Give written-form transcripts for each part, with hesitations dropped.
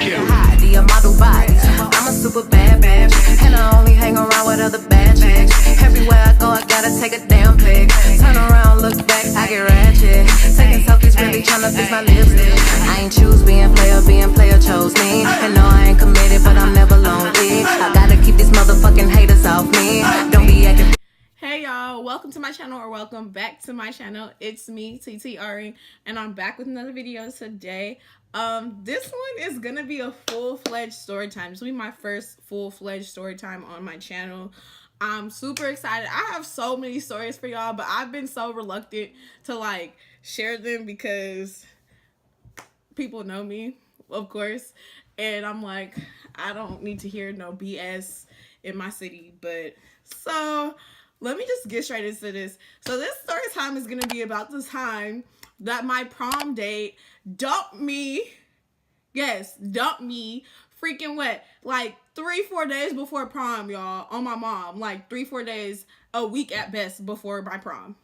cute. Do your model body. I'm a super bad bitch, and I only hang around with other bad chicks. Everywhere I go, I gotta take a damn pic. Turn around, look back, I get ratchet. Taking selfies, really tryna fix my lipstick. I ain't choose being player chose me. And no, I ain't committed, but I'm never lonely. I gotta keep these motherfucking haters off me. Don't be acting. Hey y'all, welcome to my channel, or welcome back to my channel. It's me, TTRing, and I'm back with another video today. This one is gonna be a full-fledged story time. This will be my first full-fledged story time on my channel. I'm super excited. I have so many stories for y'all, but I've been so reluctant to like share them because people know me, of course, and I'm like, I don't need to hear no BS in my city. But so let me just get straight into this. So this story time is going to be about the time that my prom date dumped me. Yes, dumped me freaking wet. Like 3-4 days before prom, y'all, on my mom. Like 3-4 days, a week at best before my prom.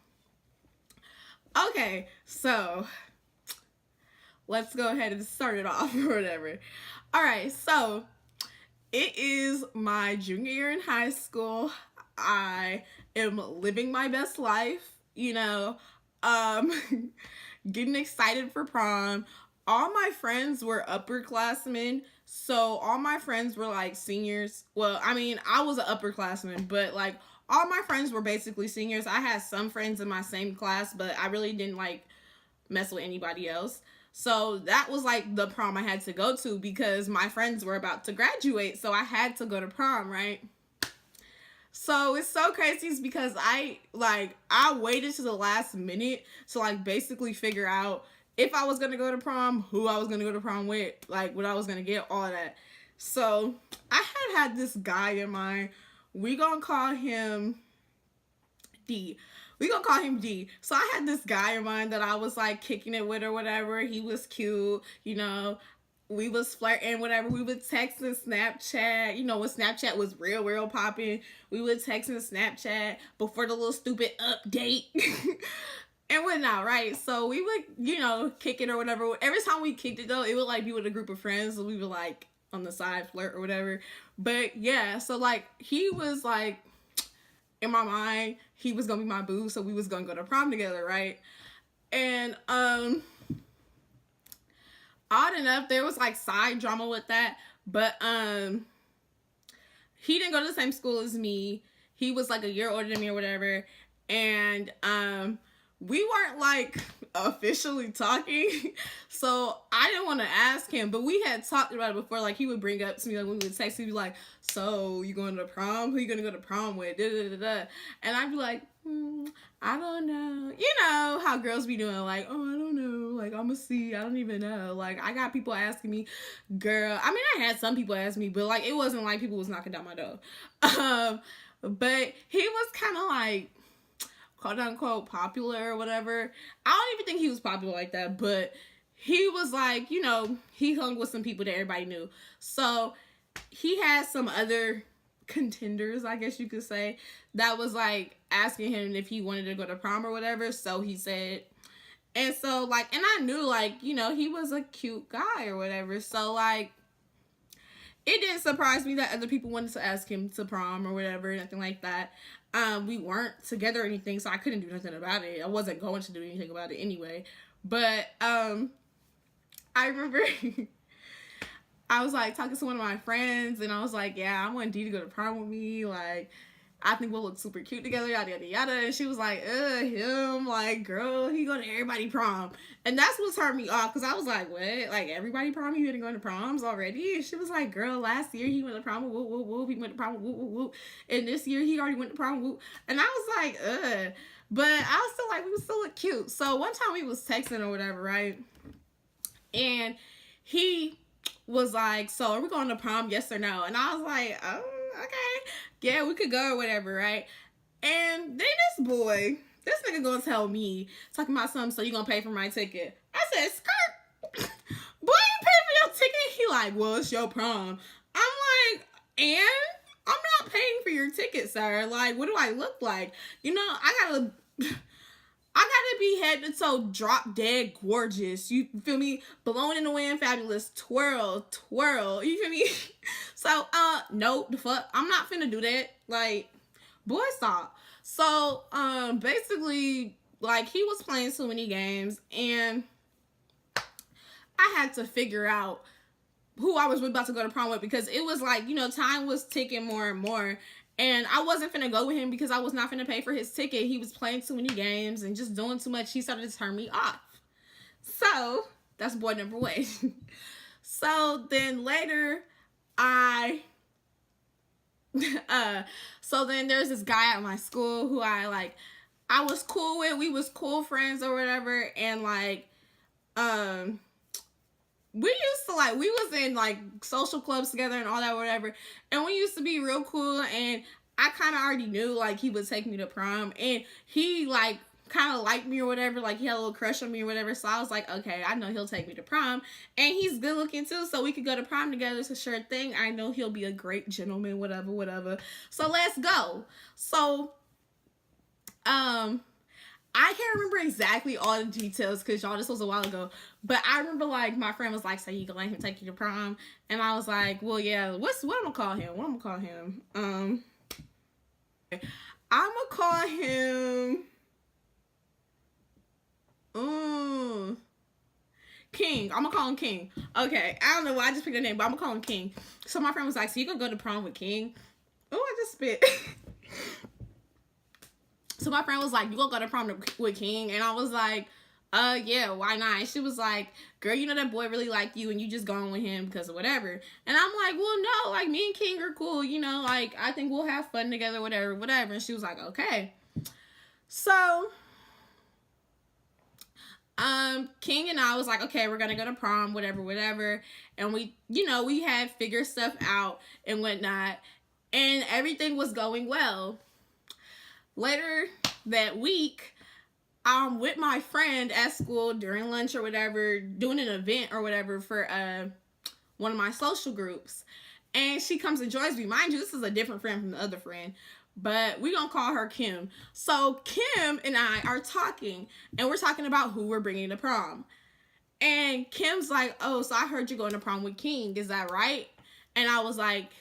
Okay, so let's go ahead and start it off or whatever. All right, so it is my junior year in high school. I am living my best life, you know, getting excited for prom. All my friends were upperclassmen, so all my friends were like seniors. Well, I mean, I was an upperclassman, but like all my friends were basically seniors. I had some friends in my same class, but I really didn't like mess with anybody else. So that was like the prom I had to go to because my friends were about to graduate, so I had to go to prom, right? So it's so crazy because I waited to the last minute to like basically figure out if I was going to go to prom, who I was going to go to prom with, like what I was going to get, all of that. So I had this guy in mind. We gonna call him D. So I had this guy in mind that I was like kicking it with or whatever. He was cute, you know. We was flirting, whatever. We would text and Snapchat. You know, when Snapchat was real popping, we would text and Snapchat before the little stupid update and whatnot, right? So we would, you know, kick it or whatever. Every time we kicked it, though, it would like be with a group of friends. So we would like on the side flirt or whatever. But yeah, so like he was like, in my mind, he was gonna be my boo, so we was gonna go to prom together, right? And odd enough, there was like side drama with that, but he didn't go to the same school as me. He was like a year older than me or whatever, and we weren't like officially talking, so I didn't want to ask him, but we had talked about it before. Like he would bring up to me, like when we would text, he'd be like, so you going to prom? Who you gonna go to prom with? And I'd be like, I don't know. You know how girls be doing, like, oh, I don't know, like I'm gonna see, I don't even know. Like I got people asking me, girl, I mean I had some people ask me, but like it wasn't like people was knocking down my door. But he was kind of like quote unquote popular or whatever. I don't even think he was popular like that, but he was like, you know, he hung with some people that everybody knew. So he had some other contenders, I guess you could say, that was like asking him if he wanted to go to prom or whatever. So he said, and so like, and I knew like, you know, he was a cute guy or whatever. So like, it didn't surprise me that other people wanted to ask him to prom or whatever, nothing like that. We weren't together or anything, so I couldn't do nothing about it. I wasn't going to do anything about it anyway. But I remember I was like talking to one of my friends, and I was like, yeah, I want D to go to prom with me. Like, I think we'll look super cute together, yada, yada, yada. And she was like, him, like, girl, he go to everybody prom. And that's what turned me off, because I was like, what? Like, everybody prom? You been going to proms already? And she was like, girl, last year he went to prom, whoop, whoop, whoop. He went to prom, whoop, whoop, whoop. And this year he already went to prom, whoop. And I was like, But I was still like, we was still look cute. So one time we was texting or whatever, right? And he was like, so are we going to prom, yes or no? And I was like, oh, okay, yeah, we could go or whatever, right? And then this nigga gonna tell me, talking about something, so you gonna pay for my ticket. I said, skirt, boy, you pay for your ticket? He like, well, it's your prom. I'm like, and I'm not paying for your ticket, sir. Like, what do I look like? You know, I gotta I gotta be head to toe, drop dead gorgeous. You feel me? Blowing in the wind, fabulous. Twirl, twirl. You feel me? So, no, the fuck. I'm not finna do that. Like, boy, stop. So, basically, like, he was playing so many games, and I had to figure out who I was about to go to prom with, because it was like, you know, time was ticking more and more. And I wasn't finna go with him because I was not finna pay for his ticket. He was playing too many games and just doing too much. He started to turn me off. So, that's boy number one. So, then later, so then there's this guy at my school who I was cool with. We was cool friends or whatever. And, like, we used to, like, we was in, like, social clubs together and all that, whatever. And we used to be real cool. And I kind of already knew, like, he would take me to prom. And he, like, kind of liked me or whatever. Like, he had a little crush on me or whatever. So I was like, okay, I know he'll take me to prom. And he's good looking, too. So we could go to prom together. It's a sure thing. I know he'll be a great gentleman, whatever, whatever. So let's go. So, I can't remember exactly all the details because, y'all, this was a while ago. But I remember, like, my friend was like, so you gonna let him take you to prom? And I was like, well, yeah, what I'm gonna call him? What I'm gonna call him? I'm gonna call him... King. I'm gonna call him King. Okay, I don't know why I just picked a name, but I'm gonna call him King. So my friend was like, so you gonna go to prom with King? Oh, I just spit. So my friend was like, you gonna go to prom with King? And I was like, yeah, why not? And she was like, girl, you know that boy really liked you and you just going with him because of whatever. And I'm like, well, no, like, me and King are cool, you know, like, I think we'll have fun together, whatever, whatever. And she was like, okay. So, King and I was like, okay, we're gonna go to prom, whatever, whatever. And we, you know, we had figured stuff out and whatnot. And everything was going well. Later that week, I'm with my friend at school during lunch or whatever, doing an event or whatever for one of my social groups. And she comes and joins me. Mind you, this is a different friend from the other friend, but we're going to call her Kim. So Kim and I are talking, and we're talking about who we're bringing to prom. And Kim's like, oh, so I heard you're going to prom with King. Is that right? And I was like,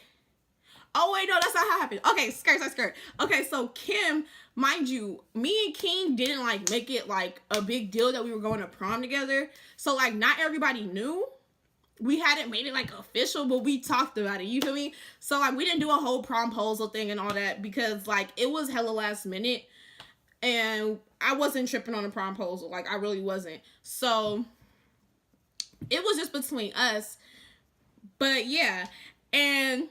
oh, wait, no, that's not how it happened. Okay, skirt. Okay, so Kim, mind you, me and King didn't, like, make it, like, a big deal that we were going to prom together. So, like, not everybody knew. We hadn't made it, like, official, but we talked about it. You feel me? So, like, we didn't do a whole promposal thing and all that because, like, it was hella last minute. And I wasn't tripping on a promposal. Like, I really wasn't. So, it was just between us. But, yeah. And...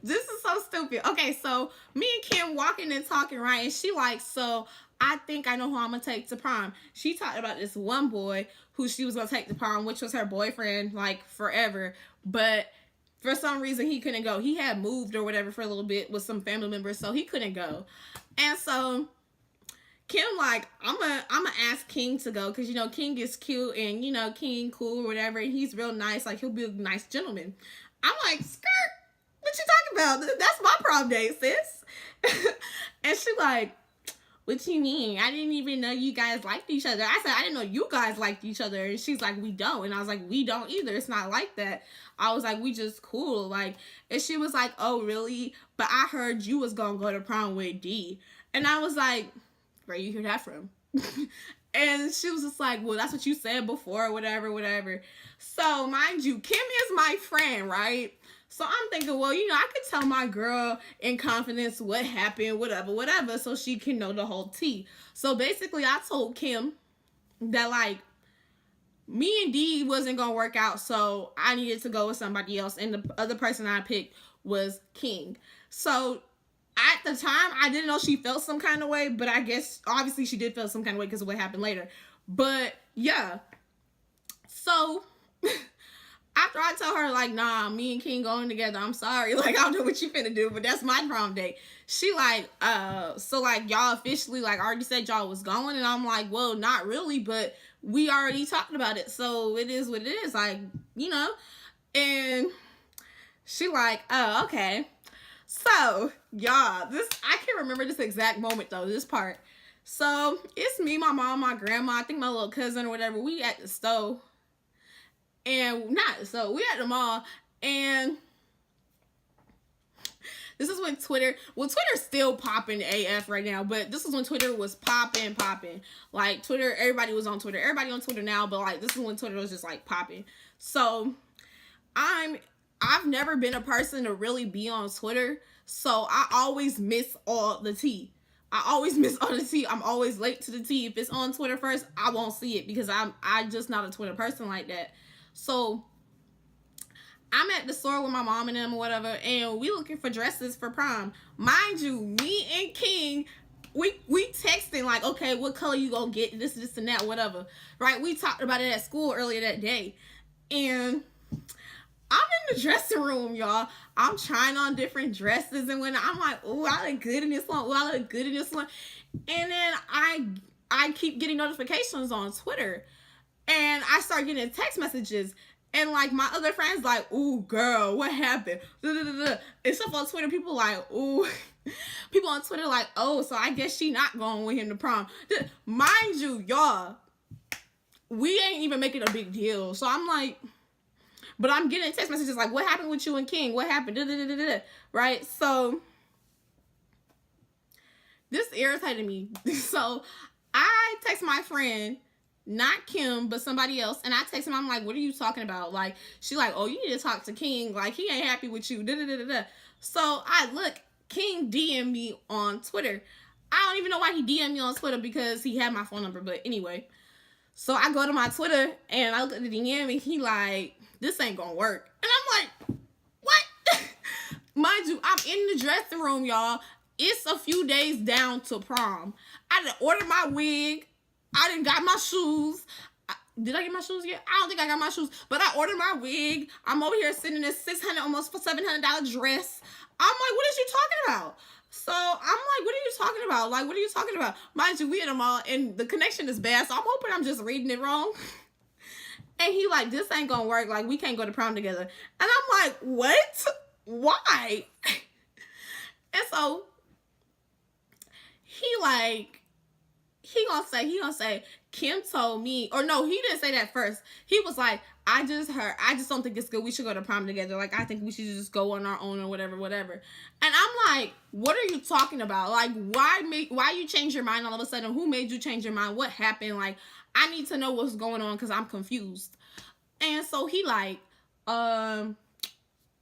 this is so stupid. Okay, so me and Kim walking and talking, right? And she like, so I think I know who I'm going to take to prom. She talked about this one boy who she was going to take to prom, which was her boyfriend, like, forever. But for some reason, he couldn't go. He had moved or whatever for a little bit with some family members, so he couldn't go. And so Kim like, I'm gonna ask King to go because, you know, King is cute and, you know, King cool or whatever. And he's real nice. Like, he'll be a nice gentleman. I'm like, skirt. What you talking about? That's my prom date, sis. And she like, what you mean? I didn't even know you guys liked each other. I said, I didn't know you guys liked each other. And she's like, we don't. And I was like, we don't either. It's not like that. I was like, we just cool. Like, and she was like, oh, really? But I heard you was going to go to prom with D. And I was like, where you hear that from? And she was just like, well, that's what you said before, whatever, whatever. So, mind you, Kim is my friend, right? So I'm thinking, well, you know, I could tell my girl in confidence what happened, whatever, whatever, so she can know the whole tea. So basically, I told Kim that, like, me and D wasn't going to work out, so I needed to go with somebody else. And the other person I picked was King. So at the time, I didn't know she felt some kind of way, but I guess, obviously, she did feel some kind of way because of what happened later. But, yeah. So... after I tell her, like, nah, me and King going together, I'm sorry. Like, I don't know what you finna do, but that's my prom date. She like, so, like, y'all officially, like, already said y'all was going? And I'm like, well, not really, but we already talked about it. So, it is what it is. Like, you know? And she like, oh, okay. So, y'all, I can't remember this exact moment, though, this part. So it's me, my mom, my grandma, I think my little cousin or whatever. We at the store. And not so we at the mall, and this is when Twitter, well, Twitter's still popping AF right now, but this is when Twitter was popping. Like, Twitter, everybody was on Twitter. Everybody on Twitter now, but, like, this is when Twitter was just, like, popping. So, I've never been a person to really be on Twitter, so I always miss all the tea. I'm always late to the tea. If it's on Twitter first, I won't see it because I'm just not a Twitter person like that. So, I'm at the store with my mom and them or whatever, and we looking for dresses for prom. Mind you, me and King, we texting like, okay, what color you gonna get? This and that, whatever. Right? We talked about it at school earlier that day. And I'm in the dressing room, y'all. I'm trying on different dresses, and when I'm like, oh, I look good in this one. Oh, I look good in this one. And then I keep getting notifications on Twitter, and I start getting text messages. And, like, my other friends, like, ooh, girl, what happened? And stuff on Twitter, people like, ooh. People on Twitter like, oh, so I guess she not going with him to prom. Mind you, y'all, we ain't even making a big deal. So I'm like, but I'm getting text messages like, what happened with you and King? What happened? Right? So this irritated me. So I text my friend, not Kim, but somebody else, and I text him. I'm like, what are you talking about? Like, she like, oh, you need to talk to King. Like, he ain't happy with you. So I look, King DM me on Twitter. I don't even know why he DM me on Twitter because he had my phone number, but anyway. So I go to my Twitter, and I look at the DM, and he like, this ain't gonna work. And I'm like, what? Mind you, I'm in the dressing room, y'all. It's a few days down to prom. I done ordered my wig. I done got my shoes. Did I get my shoes yet? I don't think I got my shoes. But I ordered my wig. I'm over here sitting in this $600, almost $700 dress. I'm like, what is you talking about? So I'm like, what are you talking about? Like, what are you talking about? Mind you, we at the mall, and the connection is bad, so I'm hoping I'm just reading it wrong. And he like, this ain't gonna work. Like, we can't go to prom together. And I'm like, what? Why? And so he gonna say, Kim told me, or no, he didn't say that first. He was like, I just don't think it's good. We should go to prom together. Like, I think we should just go on our own or whatever. And I'm like, what are you talking about? Like, why you change your mind all of a sudden? Who made you change your mind? What happened? Like, I need to know what's going on because I'm confused. And so he like, I'm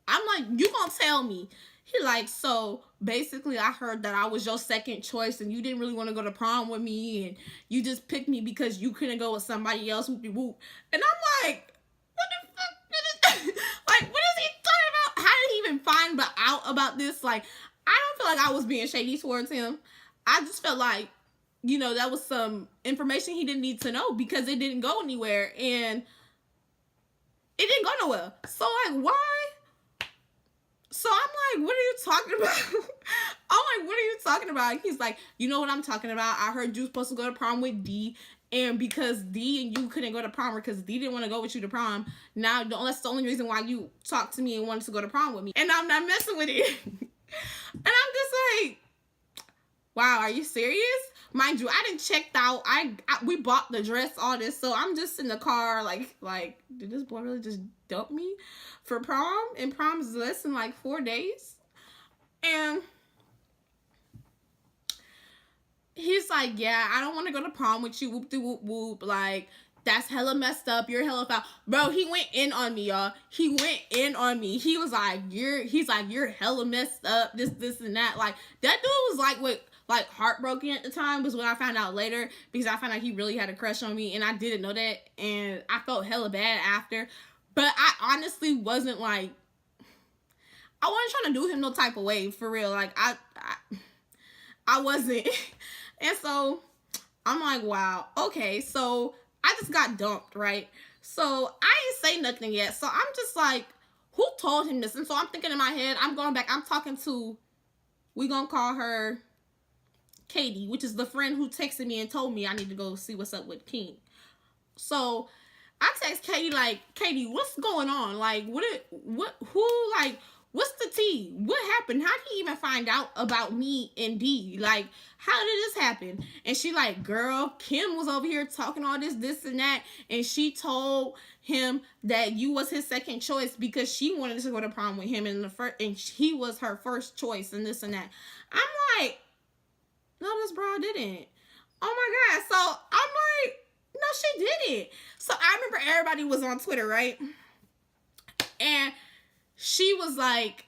like, you gonna tell me? He like, so basically I heard that I was your second choice and you didn't really want to go to prom with me and you just picked me because you couldn't go with somebody else, whoopie whoop. And I'm like, what the fuck? Like, what is he talking about? How did he even find out about this? Like, I don't feel like I was being shady towards him. I just felt like, you know, that was some information he didn't need to know because it didn't go anywhere and it didn't go nowhere. So like, why? So I'm like, what are you talking about? I'm like, what are you talking about? He's like, you know what I'm talking about? I heard you were supposed to go to prom with D, and because D and you couldn't go to prom because D didn't want to go with you to prom, now that's the only reason why you talked to me and wanted to go to prom with me. And I'm not messing with it. And I'm just like, wow, are you serious? Mind you, I didn't checked out. We bought the dress, all this, so I'm just in the car like, did this boy really just dump me for prom? And prom is less than like 4 days. And he's like, yeah, I don't want to go to prom with you, whoop de whoop whoop. Like, that's hella messed up. You're hella foul. Bro, he went in on me, y'all. He went in on me. He was like, you're hella messed up, this and that. Like, that dude was like heartbroken at the time was what I found out later, because I found out he really had a crush on me and I didn't know that, and I felt hella bad after. But I honestly wasn't like, I wasn't trying to do him no type of way, for real. Like, I wasn't. And so I'm like, wow, okay, so I just got dumped, right? So I ain't say nothing yet. So I'm just like, who told him this? And so I'm thinking in my head, I'm going back, I'm talking to, we gonna call her Katie, which is the friend who texted me and told me I need to go see what's up with King. So I text Katie like, Katie, what's going on? Like, who, like, What's the tea? What happened? How did he even find out about me and D? Like, how did this happen? And she like, girl, Kim was over here talking all this and that, and she told him that you was his second choice because she wanted to go to prom with him in the first, and he was her first choice and this and that. I'm like, no, this bro didn't. Oh my God. So I'm like, no, she didn't. So I remember everybody was on Twitter, right? And she was like,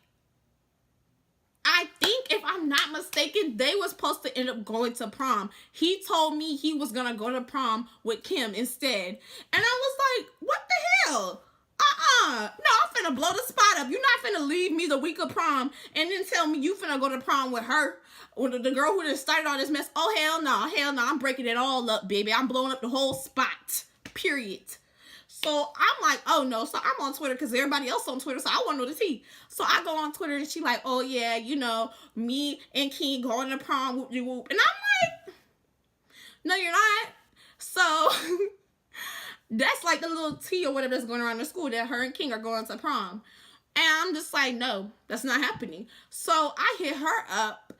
I think if I'm not mistaken, they was supposed to end up going to prom. He told me he was gonna go to prom with Kim instead. And I was like, what the hell? No, I'm finna blow the spot up. You're not finna leave me the week of prom and then tell me you finna go to prom with her. With the girl who just started all this mess. Oh, hell no. I'm breaking it all up, baby. I'm blowing up the whole spot. Period. So I'm like, oh no. So I'm on Twitter because everybody else on Twitter. So I want to know the tea. So I go on Twitter and she like, oh yeah, you know, me and King going to prom, whoop de whoop. And I'm like, no, you're not. So that's like the little tea or whatever that's going around the school that her and King are going to prom. And I'm just like, no, that's not happening. So I hit her up.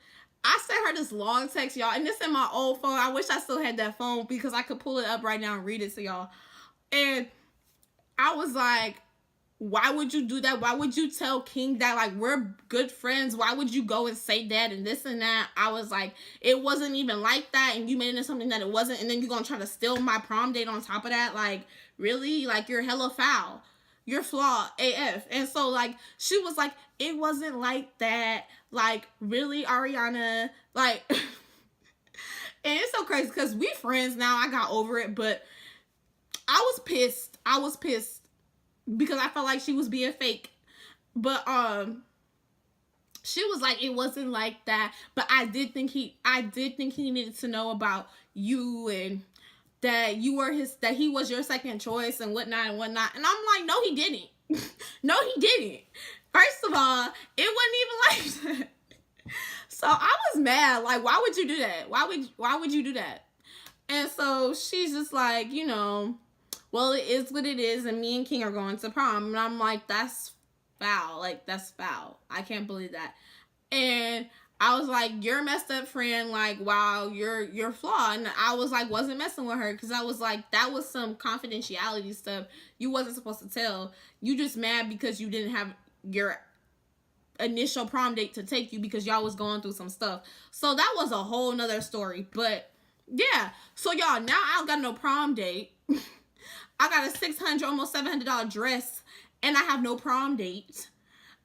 I sent her this long text, y'all. And this in my old phone. I wish I still had that phone because I could pull it up right now and read it to y'all. And I was like, why would you do that? Why would you tell King that, like, we're good friends? Why would you go and say that and this and that? I was like, it wasn't even like that, and you made it into something that it wasn't, and then you're gonna try to steal my prom date on top of that? Like, really? Like, you're hella foul. You're flawed AF. And so, like, she was like, it wasn't like that. Like, really, Ariana? Like, and it's so crazy because we friends now. I got over it, but I was pissed. Because I felt like she was being fake. But she was like, it wasn't like that. But I did think he needed to know about you and that he was your second choice and whatnot and whatnot. And I'm like, no, he didn't. No, he didn't. First of all, it wasn't even like that. So I was mad. Like, why would you do that? Why would you do that? And so she's just like, you know, well, it is what it is, and me and King are going to prom. And I'm like, that's foul. Like, that's foul. I can't believe that. And I was like, you're a messed up friend. Like, wow, you're flawed. And I was like, wasn't messing with her because I was like, that was some confidentiality stuff you wasn't supposed to tell. You just mad because you didn't have your initial prom date to take you because y'all was going through some stuff. So that was a whole nother story. But yeah, so y'all, now I don't got no prom date. I got a $600, almost $700 dress, and I have no prom date.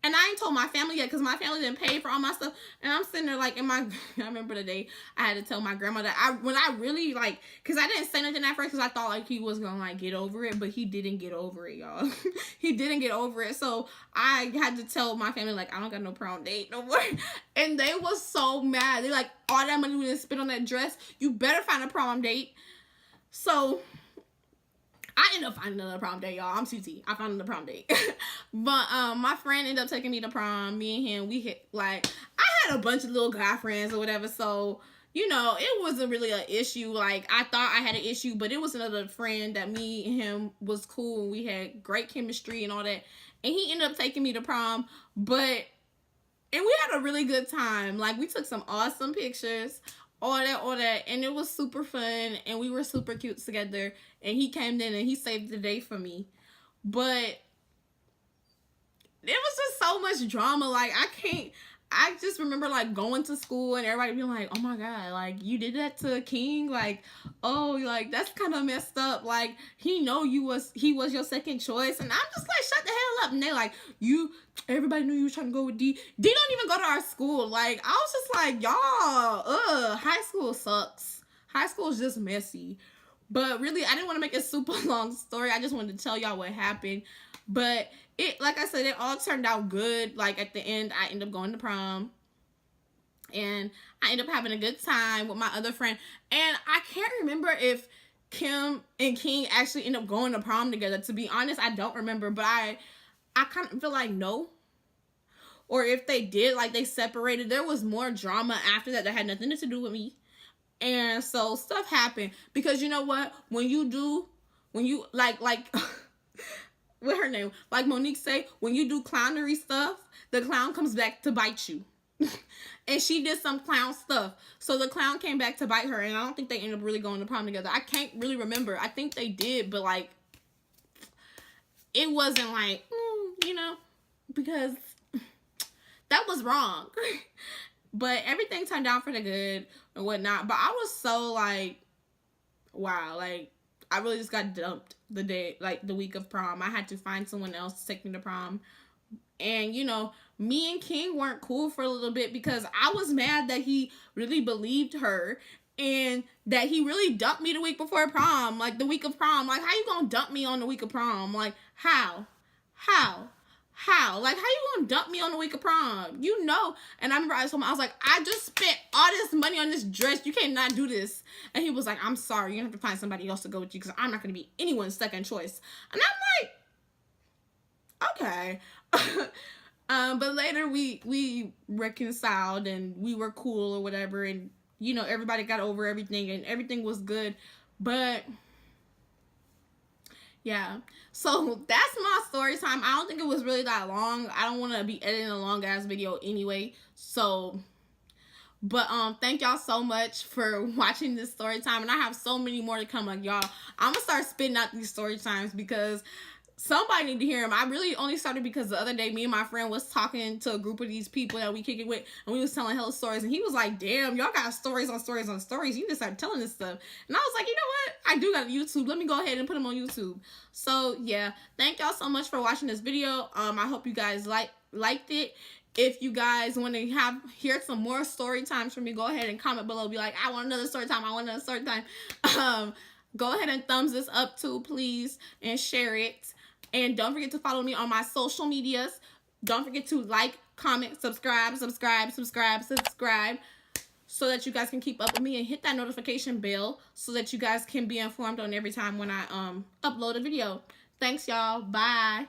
And I ain't told my family yet because my family didn't pay for all my stuff. And I'm sitting there like I remember the day I had to tell my grandmother. When I really like, because I didn't say nothing at first because I thought like he was going to like get over it. But he didn't get over it, y'all. He didn't get over it. So I had to tell my family like, I don't got no prom date no more. And they was so mad. They like, all that money we didn't spend on that dress. You better find a prom date. So I ended up finding another prom date, y'all. I'm CT. I found another prom date. But my friend ended up taking me to prom. Me and him, we hit, like, I had a bunch of little guy friends or whatever. So, you know, it wasn't really an issue. Like, I thought I had an issue, but it was another friend that me and him was cool. And we had great chemistry and all that. And he ended up taking me to prom. And we had a really good time. Like, we took some awesome pictures. All that, and it was super fun, and we were super cute together, and he came in, and he saved the day for me, but it was just so much drama. Like, I just remember, like, going to school, and everybody being like, oh my God, like, you did that to King, like, oh, like, that's kind of messed up, like, he was your second choice, and I'm just like, shut the hell up, and they like, everybody knew you were trying to go with D. D don't even go to our school. Like, I was just like, y'all, high school sucks. High school is just messy. But really, I didn't want to make a super long story. I just wanted to tell y'all what happened. But like I said, it all turned out good. Like, at the end, I ended up going to prom. And I ended up having a good time with my other friend. And I can't remember if Kim and King actually ended up going to prom together. To be honest, I don't remember. But I kind of feel like no. Or if they did, like, they separated. There was more drama after that had nothing to do with me. And so stuff happened. Because you know what? When you like what her name? Like Monique say, when you do clownery stuff, the clown comes back to bite you. And she did some clown stuff. So the clown came back to bite her, and I don't think they ended up really going to prom together. I can't really remember. I think they did, but like, it wasn't like, you know, because that was wrong. But everything turned out for the good and whatnot. But I was so like, wow, like, I really just got dumped the week of prom. I had to find someone else to take me to prom. And, you know, me and King weren't cool for a little bit because I was mad that he really believed her and that he really dumped me the week before prom, like the week of prom. Like, how you gonna dump me on the week of prom? Like, how? Like, how you gonna dump me on the week of prom? You know. And I remember I told him, I was like, I just spent all this money on this dress. You can't not do this. And he was like, I'm sorry. You're gonna have to find somebody else to go with you because I'm not gonna be anyone's second choice. And I'm like, okay. But later we reconciled and we were cool or whatever, and you know, everybody got over everything and everything was good. But yeah, so that's my story time. I don't think it was really that long. I don't want to be editing a long ass video anyway. So, but thank y'all so much for watching this story time, and I have so many more to come. Like, y'all, I'm gonna start spitting out these story times because somebody need to hear him. I really only started because the other day me and my friend was talking to a group of these people that we kick it with, and we was telling hella stories, and he was like, damn, y'all got stories on stories on stories. You just start telling this stuff. And I was like, you know what? I do got a YouTube. Let me go ahead and put them on YouTube. So yeah, thank y'all so much for watching this video. I hope you guys liked it. If you guys want to hear some more story times from me, go ahead and comment below. Be like, I want another story time. I want another story time. Go ahead and thumbs this up too, please, and share it. And don't forget to follow me on my social medias. Don't forget to like, comment, subscribe, so that you guys can keep up with me, and hit that notification bell so that you guys can be informed on every time when I upload a video. Thanks, y'all. Bye.